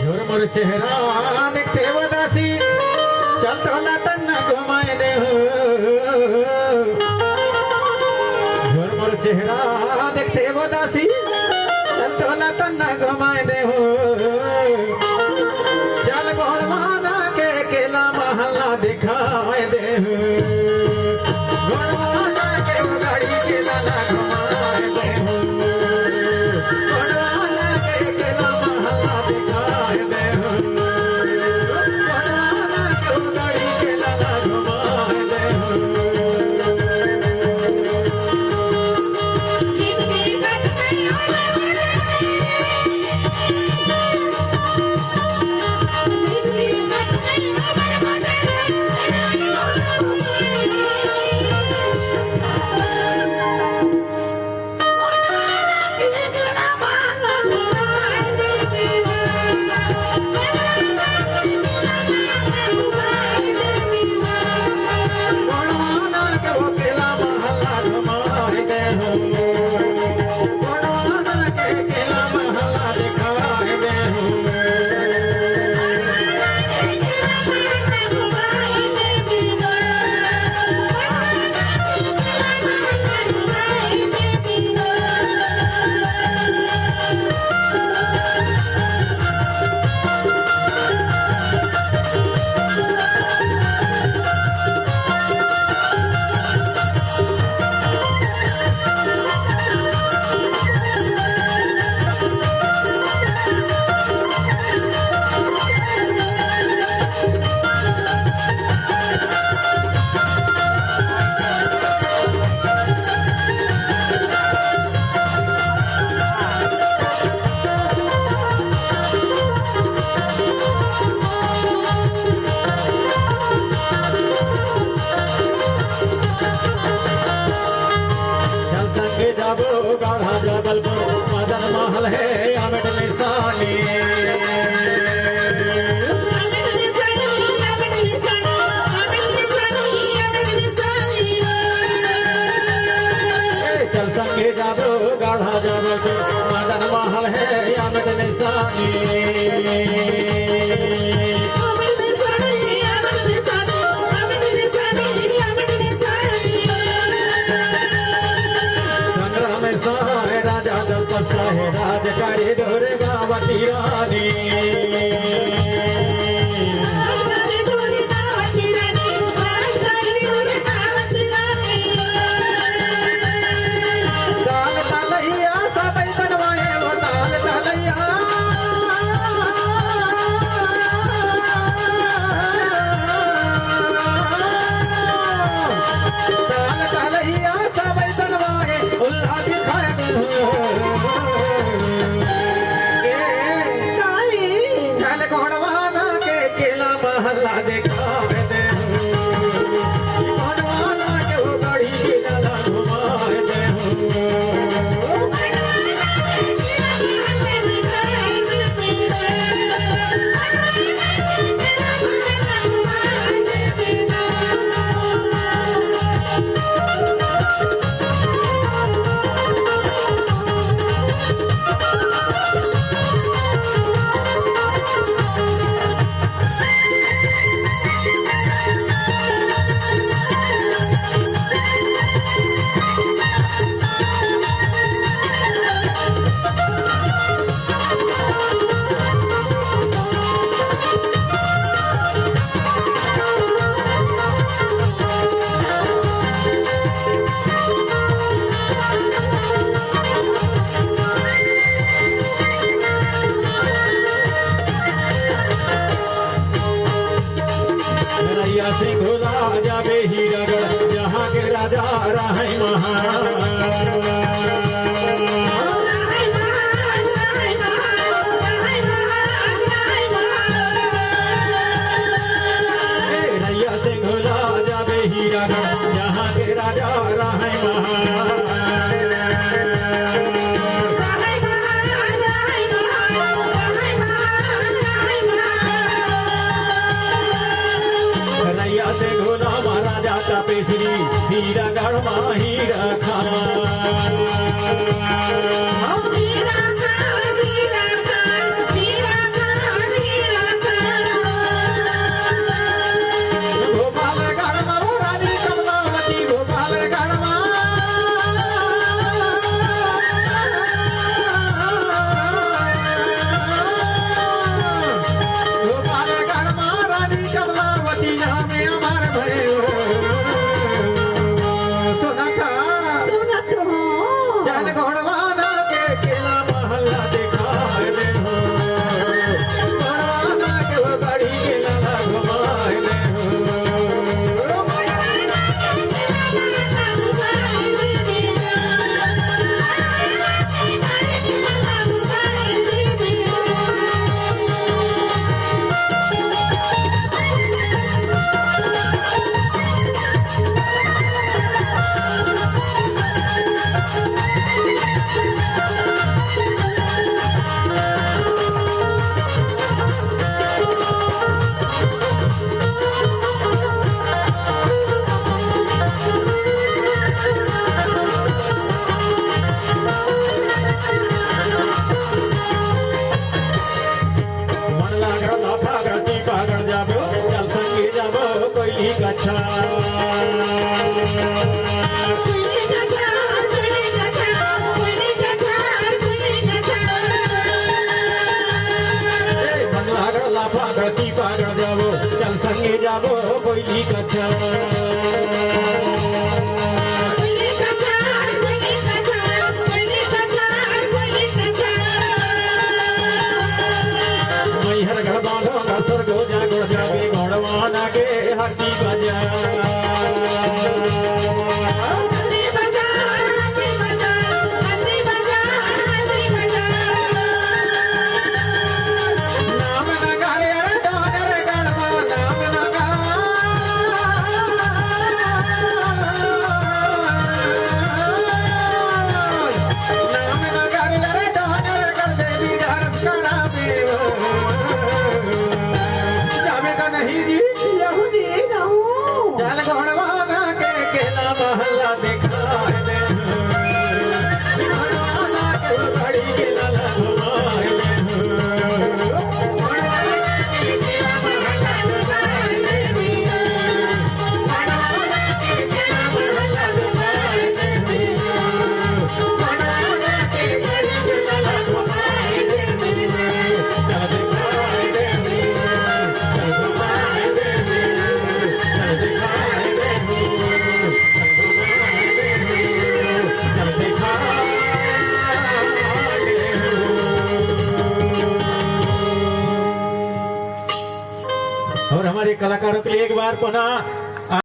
झुरमुर चेहरा देखते वदासी चल तोला तन्ना घुमाए दे हो झुरमुर चेहरा देखते वदासी चल तोला तन्ना घुमाए दे हो चल घोड़वाना के केला महल्ला दिखाए दे हो घोड़वाना के गाड़ी केला ना घुमाए दे हो घोड़वाना के केला महल्ला दिखाए दे हो घोड़वाना के गाड़ी केला ना घुमाए दे हो गाढ़ा जबलपुर मदन महल है अमिट निशानी चल संगे जाबो गाढ़ा जबलपुर मदन महल है अमिट निशानी राजा दलपत है राजकारी दुर्गा वती रानी ताल तलैया सब बनवाए वो ताल तलैया ताल तलैया सब बनवाए उल्लास दिखाए चल घोड़वाना के केला महल्ला दिखावे दे घोड़वाना के वो गाड़ी केला ना घुमाए दे सिंह राजा बेहीरगढ़ जहाँ के राजा रहे रैया सिंह राजा बेहीरगढ़ जहाँ के राजा रहे रैया से घोड़ा महाराजा तपेश्री हीरा गढ़ हीरा खाना कथा मन लागल लाफा गति पागल जाबो चल संगे जाबो कोयली कथा मैहर घर बांधो नसर गो जागो जागे गौड़वाना के हरदी बजा नाम नगारे डोगर गणवा नाम नगा नाम नगारे डोगर कर देवी हरस करावे जावे का नहीं जी यहूदी कहूँ चल घोड़वाना के केला महल्ला दिखाए दे घोड़वाना के बड़ी केला घुमाए दे घोड़वाना के केला महल्ला घुमाए दे घोड़वाना के केला महल्ला घुमाए दे घोड़वाना के बड़ी केला घुमाए दे चल दिखाए दे चल घुमाए दे चल दिखाए दे चल घुमाए दे चल दिखाए दे और हमारे कलाकारों के लिए एक बार पुनः